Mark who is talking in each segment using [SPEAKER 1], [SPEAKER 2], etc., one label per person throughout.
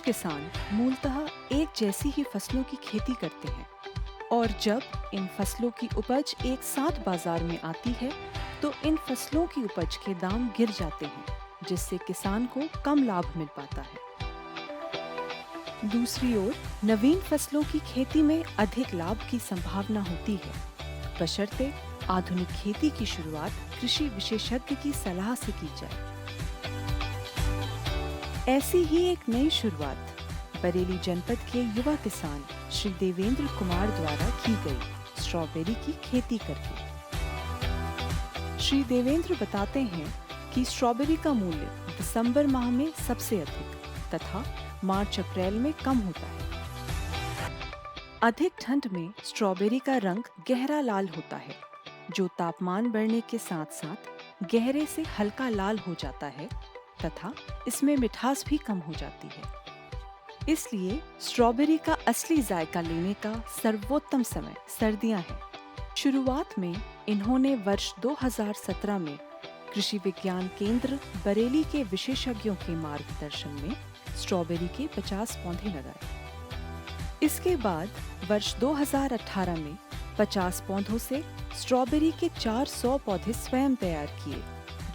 [SPEAKER 1] किसान मूलतः एक जैसी ही फसलों की खेती करते हैं और जब इन फसलों की उपज एक साथ बाजार में आती है तो इन फसलों की उपज के दाम गिर जाते हैं, जिससे किसान को कम लाभ मिल पाता है। दूसरी ओर नवीन फसलों की खेती में अधिक लाभ की संभावना होती है, बशर्ते आधुनिक खेती की शुरुआत कृषि विशेषज्ञ की सलाह से की जाए। ऐसी ही एक नई शुरुआत बरेली जनपद के युवा किसान श्री देवेंद्र कुमार द्वारा की गई स्ट्रॉबेरी की खेती करके। श्री देवेंद्र बताते हैं कि स्ट्रॉबेरी का मूल्य दिसंबर माह में सबसे अधिक तथा मार्च अप्रैल में कम होता है। अधिक ठंड में स्ट्रॉबेरी का रंग गहरा लाल होता है, जो तापमान बढ़ने के साथ साथ गहरे से हल्का लाल हो जाता है तथा इसमें मिठास भी कम हो जाती है। इसलिए स्ट्रॉबेरी का असली जायका लेने का सर्वोत्तम समय सर्दियां हैं। शुरुआत में इन्होंने वर्ष 2017 में कृषि विज्ञान केंद्र बरेली के विशेषज्ञों के मार्गदर्शन में स्ट्रॉबेरी के 50 पौधे लगाए। इसके बाद वर्ष 2018 में 50 पौधों से स्ट्रॉबेरी के 400 पौधे स्वयं तैयार किए,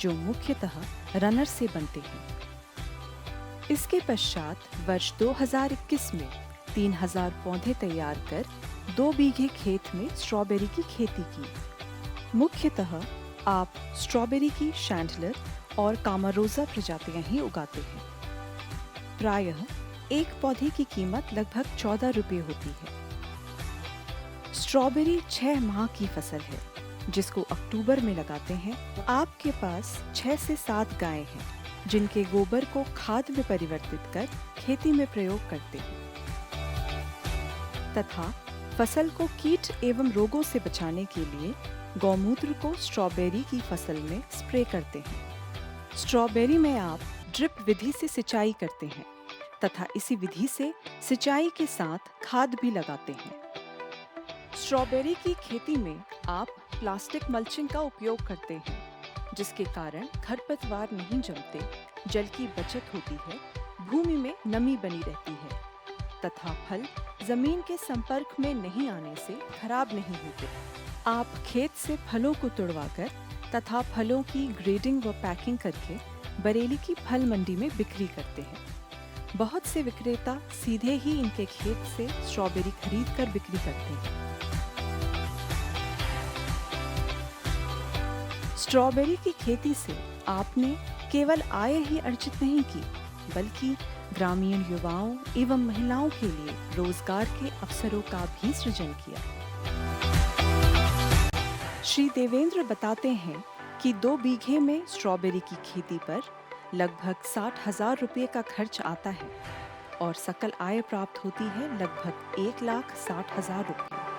[SPEAKER 1] जो मुख्यतः रनर से बनते हैं। इसके पश्चात वर्ष 2021 में 3000 पौधे तैयार कर 2 बीघे खेत में स्ट्रॉबेरी की खेती की। मुख्यतः आप स्ट्रॉबेरी की शैंडलर और कामारोजा प्रजातियां ही उगाते हैं। प्रायः एक पौधे की कीमत लगभग 14 रुपये होती है। स्ट्रॉबेरी 6 माह की फसल है, जिसको अक्टूबर में लगाते हैं। आपके पास 6 से 7 गायें हैं, जिनके गोबर को खाद में परिवर्तित कर खेती में प्रयोग करते हैं तथा फसल को कीट एवं रोगों से बचाने के लिए गौमूत्र को स्ट्रॉबेरी की फसल में स्प्रे करते हैं। स्ट्रॉबेरी में आप ड्रिप विधि से सिंचाई करते हैं तथा इसी विधि से सिंचाई के साथ खाद भी लगाते हैं। स्ट्रॉबेरी की खेती में आप प्लास्टिक मल्चिंग का उपयोग करते हैं, जिसके कारण खरपतवार नहीं जमते, जल की बचत होती है, भूमि में नमी बनी रहती है तथा फल जमीन के संपर्क में नहीं आने से खराब नहीं होते। आप खेत से फलों को तुड़वाकर तथा फलों की ग्रेडिंग व पैकिंग करके बरेली की फल मंडी में बिक्री करते हैं। बहुत से विक्रेता सीधे ही इनके खेत से स्ट्रॉबेरी खरीद कर बिक्री करते हैं। स्ट्रॉबेरी की खेती से आपने केवल आय ही अर्जित नहीं की, बल्कि ग्रामीण युवाओं एवं महिलाओं के लिए रोजगार के अवसरों का भी सृजन किया। श्री देवेंद्र बताते हैं कि 2 बीघे में स्ट्रॉबेरी की खेती पर लगभग 60,000 रुपये का खर्च आता है और सकल आय प्राप्त होती है लगभग 1,60,000 रुपये।